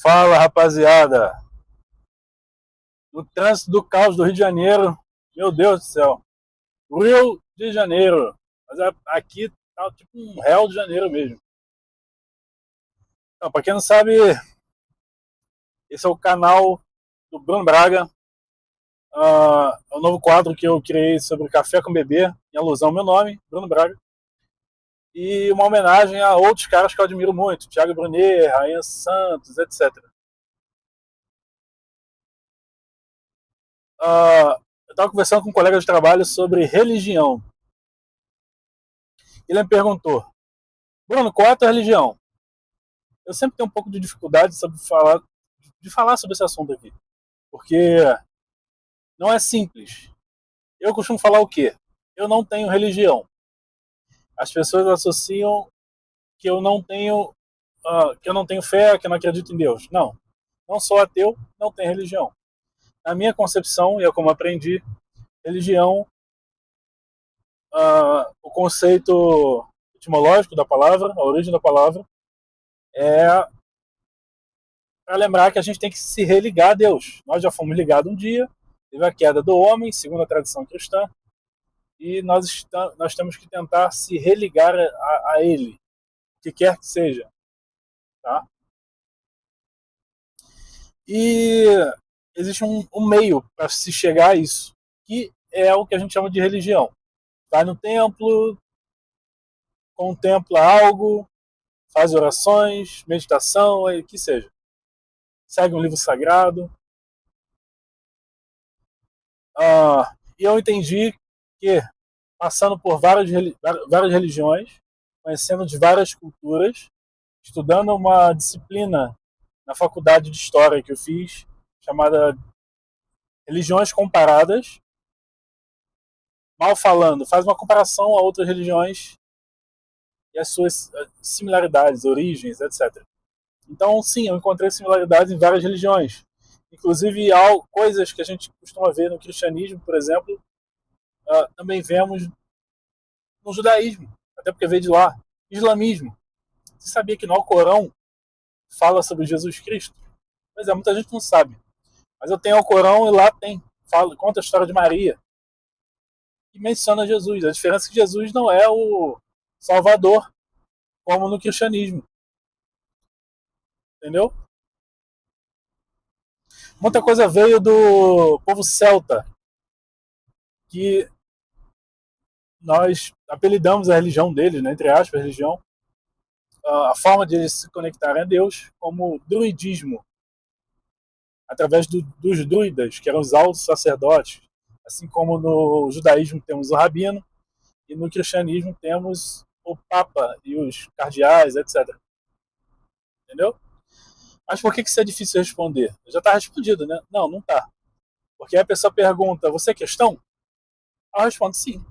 Fala, rapaziada. No trânsito do caos do Rio de Janeiro, meu Deus do céu. Rio de Janeiro. Mas aqui tá tipo um Rio de Janeiro mesmo. Então, pra quem não sabe, esse é o canal do Bruno Braga. É um novo quadro que eu criei sobre café com bebê, em alusão ao meu nome, Bruno Braga. E uma homenagem a outros caras que eu admiro muito, Thiago Brunet, Rainha Santos, etc. Eu estava conversando com um colega de trabalho sobre religião. Ele me perguntou: Bruno, qual é a tua religião? Eu sempre tenho um pouco de dificuldade de falar sobre esse assunto aqui, porque não é simples. Eu costumo falar o quê? Eu não tenho religião. As pessoas associam que que eu não tenho fé, que eu não acredito em Deus. Não, não sou ateu, não tenho religião. Na minha concepção, e é como aprendi, religião, o conceito etimológico da palavra, a origem da palavra, é para lembrar que a gente tem que se religar a Deus. Nós já fomos ligados um dia, teve a queda do homem, segundo a tradição cristã, e nós temos que tentar se religar a Ele, o que quer que seja. Tá? E existe um meio para se chegar a isso, que é o que a gente chama de religião. Vai no templo, contempla algo, faz orações, meditação, o que seja. Segue um livro sagrado. E eu entendi que, passando por várias religiões, conhecendo de várias culturas, estudando uma disciplina na faculdade de História que eu fiz, chamada Religiões Comparadas, mal falando, faz uma comparação a outras religiões e as suas similaridades, origens, etc. Então, sim, eu encontrei similaridades em várias religiões. Inclusive, há coisas que a gente costuma ver no cristianismo, por exemplo, também vemos no judaísmo, até porque veio de lá. Islamismo. Você sabia que no Alcorão fala sobre Jesus Cristo? Pois é, muita gente não sabe. Mas eu tenho o Alcorão e lá conta a história de Maria e menciona Jesus. A diferença é que Jesus não é o Salvador, como no cristianismo. Entendeu? Muita coisa veio do povo celta, que nós apelidamos a religião deles, né, entre aspas, religião, a forma de eles se conectarem a Deus, como druidismo, através dos druidas, que eram os altos sacerdotes. Assim como no judaísmo temos o rabino, e no cristianismo temos o papa e os cardeais, etc. Entendeu? Mas por que isso é difícil responder? Já está respondido, né? Não, não está. Porque aí a pessoa pergunta, você é cristão? Ela responde sim.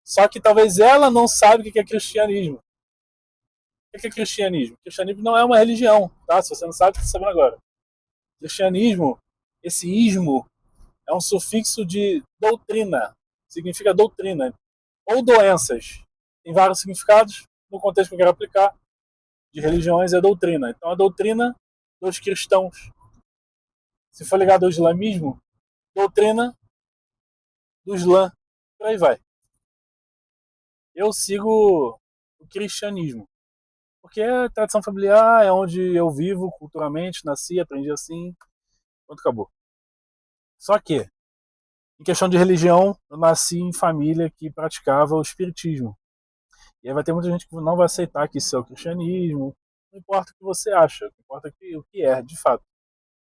Só que talvez ela não saiba o que é cristianismo. O que é cristianismo? Cristianismo não é uma religião, tá? Se você não sabe, você está sabendo agora. Cristianismo, esse ismo, é um sufixo de doutrina. Significa doutrina. Ou doenças. Tem vários significados. No contexto que eu quero aplicar, de religiões é doutrina. Então, a doutrina dos cristãos. Se for ligado ao islamismo, doutrina do Islã. Por aí vai. Eu sigo o cristianismo. Porque é tradição familiar, é onde eu vivo culturalmente, nasci, aprendi assim, pronto, acabou. Só que, em questão de religião, eu nasci em família que praticava o espiritismo. E aí vai ter muita gente que não vai aceitar que isso é o cristianismo. Não importa o que você acha, não importa o que é, de fato.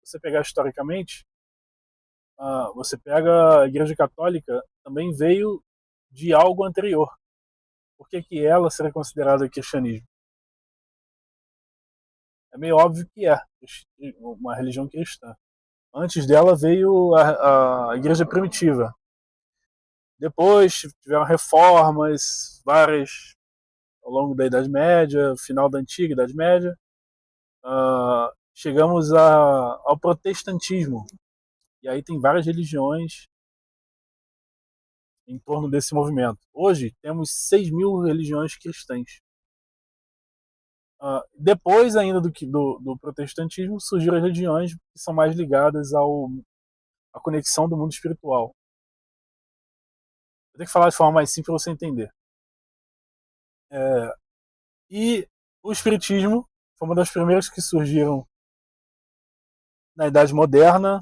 Se você pegar historicamente, você pega a Igreja Católica, também veio de algo anterior. Por que, que ela seria considerada cristianismo? É meio óbvio que é uma religião cristã. Antes dela veio a Igreja Primitiva. Depois tiveram reformas, várias ao longo da Idade Média, final da Antiga Idade Média. Chegamos ao protestantismo. E aí tem várias religiões em torno desse movimento. Hoje temos 6.000 religiões cristãs. Depois ainda do protestantismo surgiram as religiões que são mais ligadas à conexão do mundo espiritual. Vou ter que falar de forma mais simples para você entender. E o espiritismo foi uma das primeiras que surgiram na Idade Moderna,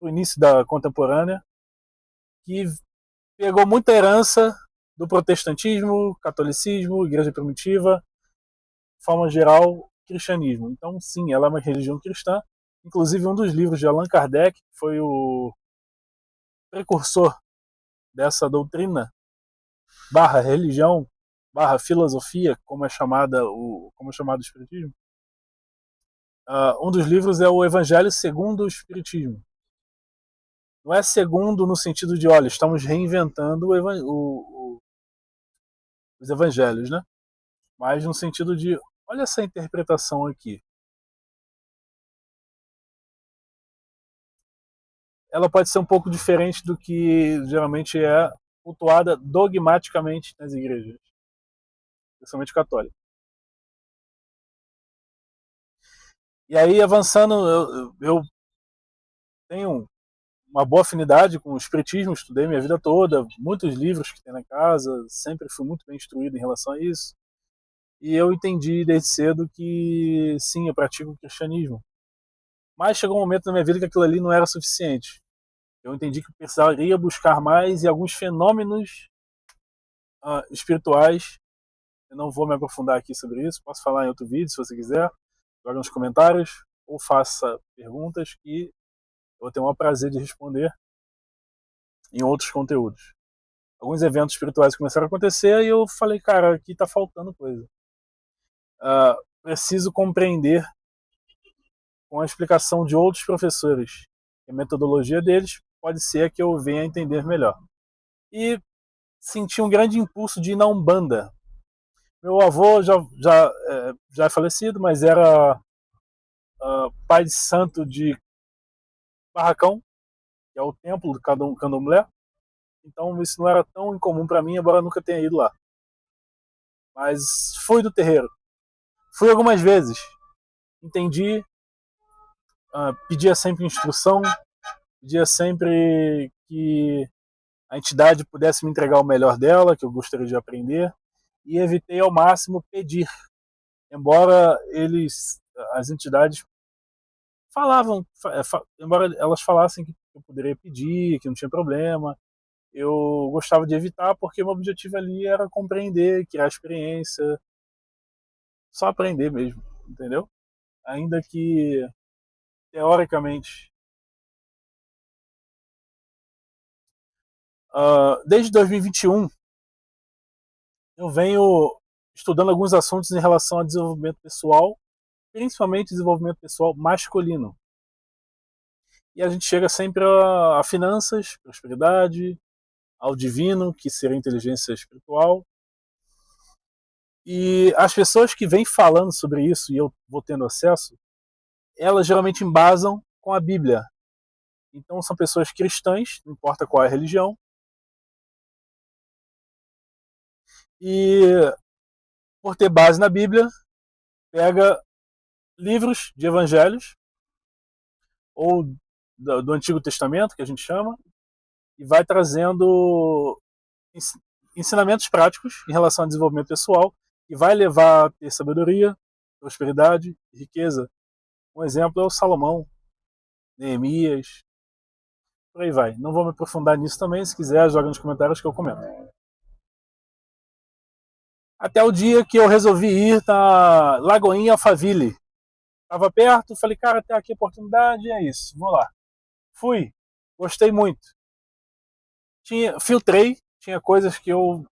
no início da contemporânea, que pegou muita herança do protestantismo, catolicismo, igreja primitiva, de forma geral, cristianismo. Então, sim, ela é uma religião cristã. Inclusive, um dos livros de Allan Kardec, que foi o precursor dessa doutrina, barra religião, barra filosofia, como é chamado o espiritismo. Um dos livros é o Evangelho segundo o Espiritismo. Não é segundo no sentido de, olha, estamos reinventando os evangelhos, né? Mas no sentido de, olha essa interpretação aqui. Ela pode ser um pouco diferente do que geralmente é cultuada dogmaticamente nas igrejas, principalmente católicas. E aí, avançando, eu tenho uma boa afinidade com o espiritismo, estudei minha vida toda, muitos livros que tem na casa, sempre fui muito bem instruído em relação a isso. E eu entendi desde cedo que, sim, eu pratico o cristianismo. Mas chegou um momento na minha vida que aquilo ali não era suficiente. Eu entendi que eu precisaria buscar mais e alguns fenômenos espirituais. Eu não vou me aprofundar aqui sobre isso, posso falar em outro vídeo se você quiser. Joga nos comentários ou faça perguntas que eu vou ter o maior prazer de responder em outros conteúdos. Alguns eventos espirituais começaram a acontecer e eu falei, cara, aqui tá faltando coisa. Preciso compreender com a explicação de outros professores. A metodologia deles pode ser que eu venha a entender melhor. E senti um grande impulso de ir na Umbanda. Meu avô já é falecido, mas era pai de santo de Barracão, que é o templo do Candomblé. Então isso não era tão incomum para mim, embora eu nunca tenha ido lá. Mas fui do terreiro. Fui algumas vezes. Entendi. Pedia sempre instrução. Pedia sempre que a entidade pudesse me entregar o melhor dela, que eu gostaria de aprender. E evitei ao máximo pedir. Embora as entidades falavam, embora elas falassem que eu poderia pedir, que não tinha problema, eu gostava de evitar porque o meu objetivo ali era compreender, criar experiência, só aprender mesmo, entendeu? Ainda que, teoricamente, desde 2021, eu venho estudando alguns assuntos em relação a desenvolvimento pessoal, principalmente desenvolvimento pessoal masculino. E a gente chega sempre a finanças, prosperidade, ao divino, que seria a inteligência espiritual. E as pessoas que vêm falando sobre isso, e eu vou tendo acesso, elas geralmente embasam com a Bíblia. Então são pessoas cristãs, não importa qual é a religião. E por ter base na Bíblia, pega livros de evangelhos, ou do Antigo Testamento, que a gente chama, e vai trazendo ensinamentos práticos em relação ao desenvolvimento pessoal, que vai levar a ter sabedoria, prosperidade e riqueza. Um exemplo é o Salomão, Neemias, por aí vai. Não vou me aprofundar nisso também, se quiser joga nos comentários que eu comento. Até o dia que eu resolvi ir na Lagoinha Alphaville. Tava perto, falei, cara, tem aqui a oportunidade, é isso, vou lá. Fui, gostei muito. Filtrei, tinha coisas que eu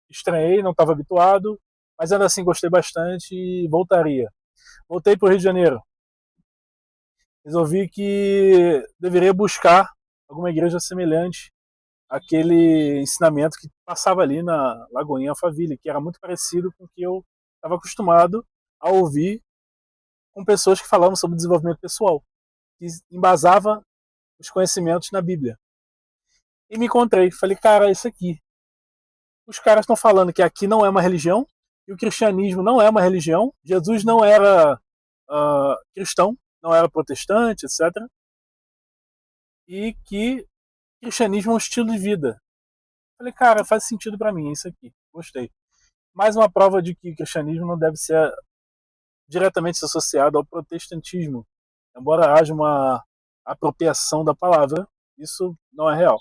estranhei, não estava habituado, mas ainda assim gostei bastante e voltaria. Voltei para o Rio de Janeiro. Resolvi que deveria buscar alguma igreja semelhante àquele ensinamento que passava ali na Lagoinha Alphaville, que era muito parecido com o que eu estava acostumado a ouvir com pessoas que falavam sobre desenvolvimento pessoal, que embasava os conhecimentos na Bíblia. E me encontrei, falei, cara, isso aqui. Os caras estão falando que aqui não é uma religião, que o cristianismo não é uma religião, Jesus não era cristão, não era protestante, etc. E que o cristianismo é um estilo de vida. Falei, cara, faz sentido para mim isso aqui, gostei. Mais uma prova de que o cristianismo não deve ser diretamente associado ao protestantismo, embora haja uma apropriação da palavra, isso não é real.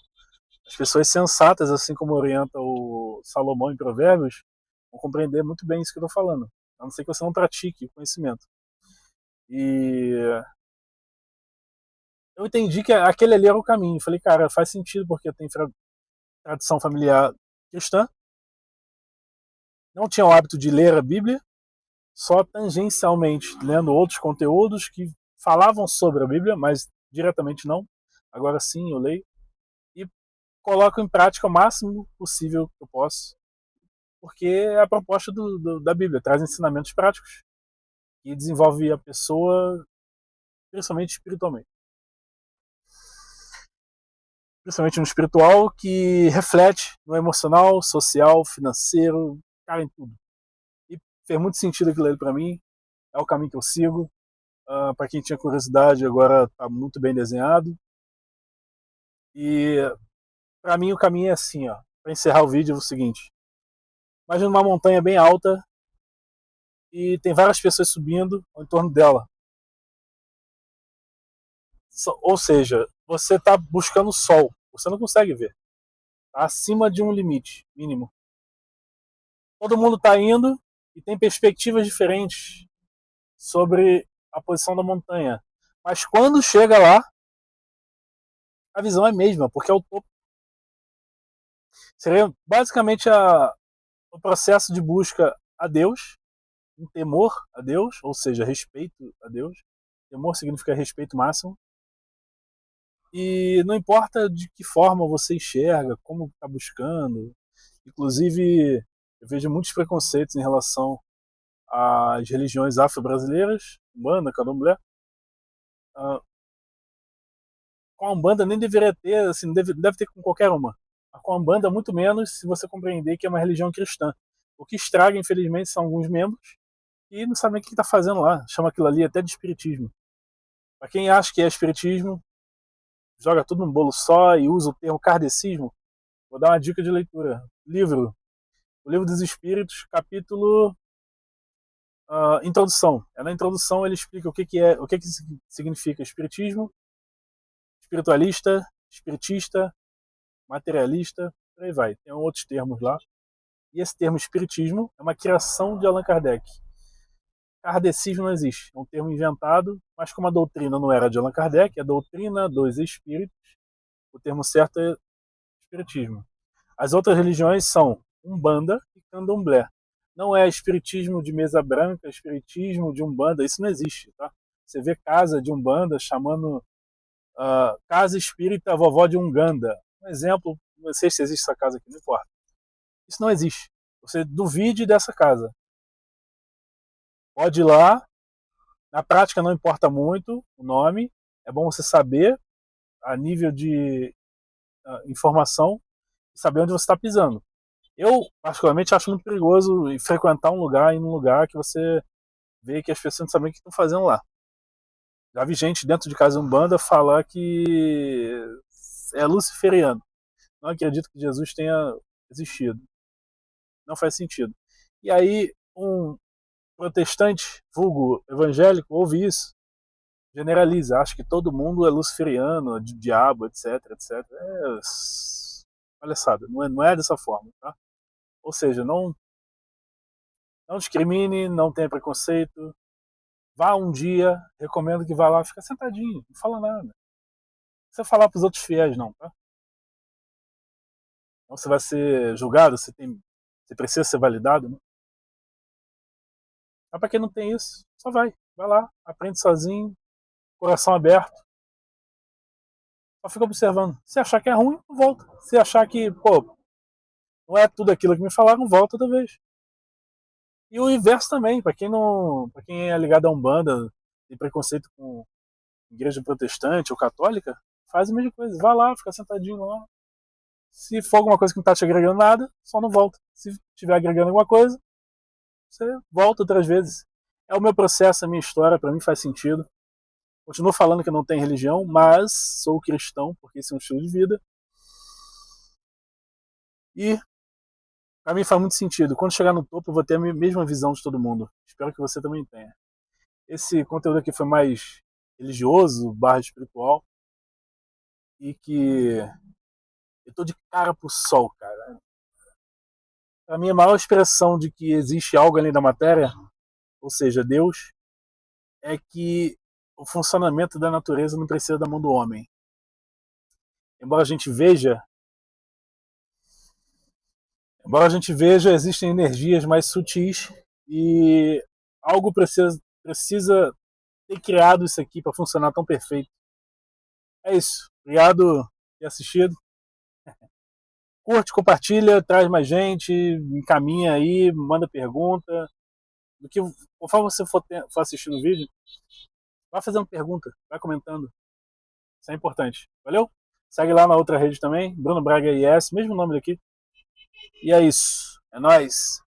As pessoas sensatas, assim como orienta o Salomão em Provérbios, vão compreender muito bem isso que eu estou falando, a não ser que você não pratique o conhecimento. E eu entendi que aquele ali era o caminho. Falei, cara, faz sentido porque tem tradição familiar cristã, não tinha o hábito de ler a Bíblia, só tangencialmente, lendo outros conteúdos que falavam sobre a Bíblia, mas diretamente não. Agora sim, eu leio e coloco em prática o máximo possível que eu posso, porque é a proposta da Bíblia, traz ensinamentos práticos e desenvolve a pessoa, principalmente espiritualmente. Principalmente no espiritual, que reflete no emocional, social, financeiro, cara, em tudo. E fez muito sentido aquilo ali para mim, é o caminho que eu sigo. Para quem tinha curiosidade, agora está muito bem desenhado. E para mim o caminho é assim, ó. Para encerrar o vídeo é o seguinte: imagina uma montanha bem alta e tem várias pessoas subindo em torno dela. Ou seja, você está buscando o sol, você não consegue ver. Tá acima de um limite mínimo. Todo mundo está indo e tem perspectivas diferentes sobre a posição da montanha. Mas quando chega lá, a visão é a mesma, porque é o topo. Seria basicamente o processo de busca a Deus, um temor a Deus, ou seja, respeito a Deus. Temor significa respeito máximo. E não importa de que forma você enxerga, como está buscando. Inclusive, eu vejo muitos preconceitos em relação às religiões afro-brasileiras, Umbanda, Candomblé. Com a Umbanda nem deveria ter, assim, deve ter com qualquer uma. Com a Umbanda, muito menos se você compreender que é uma religião cristã. O que estraga, infelizmente, são alguns membros e não sabem o que está fazendo lá. Chama aquilo ali até de espiritismo. Para quem acha que é espiritismo, joga tudo num bolo só e usa o termo kardecismo. Vou dar uma dica de leitura. Livro. O Livro dos Espíritos, capítulo Introdução. Na introdução ele explica o que significa espiritismo, espiritualista, espiritista, materialista, por aí vai. Tem outros termos lá. E esse termo espiritismo é uma criação de Allan Kardec. Kardecismo não existe, é um termo inventado, mas como a doutrina não era de Allan Kardec, é a doutrina dos espíritos, o termo certo é espiritismo. As outras religiões são Umbanda e Candomblé. Não é espiritismo de mesa branca, espiritismo de Umbanda, isso não existe, tá? Você vê casa de Umbanda chamando Casa Espírita Vovó de Unganda. Um exemplo, não sei se existe essa casa aqui, não importa. Isso não existe. Você duvide dessa casa. Pode ir lá, na prática não importa muito o nome, é bom você saber a nível de informação, saber onde você está pisando. Eu, particularmente, acho muito perigoso frequentar um lugar, ir num lugar que você vê que as pessoas não sabem o que estão fazendo lá. Já vi gente dentro de casa Umbanda falar que é luciferiano. Não acredito que Jesus tenha existido. Não faz sentido. E aí, um protestante, vulgo evangélico, ouve isso, generaliza, acha que todo mundo é luciferiano, de diabo, etc, etc. É palhaçada, não é dessa forma, tá? Ou seja, não discrimine, não tenha preconceito, vá um dia, recomendo que vá lá, fica sentadinho, não fala nada. Não precisa falar para os outros fiéis, não, tá? Então você vai ser julgado, você precisa ser validado, né? Mas para quem não tem isso, só vai lá, aprende sozinho, coração aberto, só fica observando. Se achar que é ruim, volta. Se achar que, pô, não é tudo aquilo que me falaram, volta outra vez. E o inverso também, para quem não, para quem é ligado a Umbanda, tem preconceito com igreja protestante ou católica, faz a mesma coisa. Vai lá, fica sentadinho lá. Se for alguma coisa que não tá te agregando nada, só não volta. Se estiver agregando alguma coisa, você volta outras vezes. É o meu processo, a minha história, para mim faz sentido. Continuo falando que não tem religião, mas sou cristão, porque esse é um estilo de vida. E para mim faz muito sentido. Quando chegar no topo, eu vou ter a mesma visão de todo mundo. Espero que você também tenha. Esse conteúdo aqui foi mais religioso, barra espiritual. E que eu tô de cara pro sol, cara. A minha maior expressão de que existe algo além da matéria, ou seja, Deus, é que o funcionamento da natureza não precisa da mão do homem. Embora a gente veja, existem energias mais sutis e algo precisa ter criado isso aqui para funcionar tão perfeito. É isso. Obrigado por ter assistido. Curte, compartilha, traz mais gente, encaminha aí, manda pergunta. Do que, conforme você for assistindo o vídeo, vai fazendo pergunta, vai comentando. Isso é importante. Valeu? Segue lá na outra rede também, Bruno Braga IS, mesmo nome daqui. E é isso. É nóis.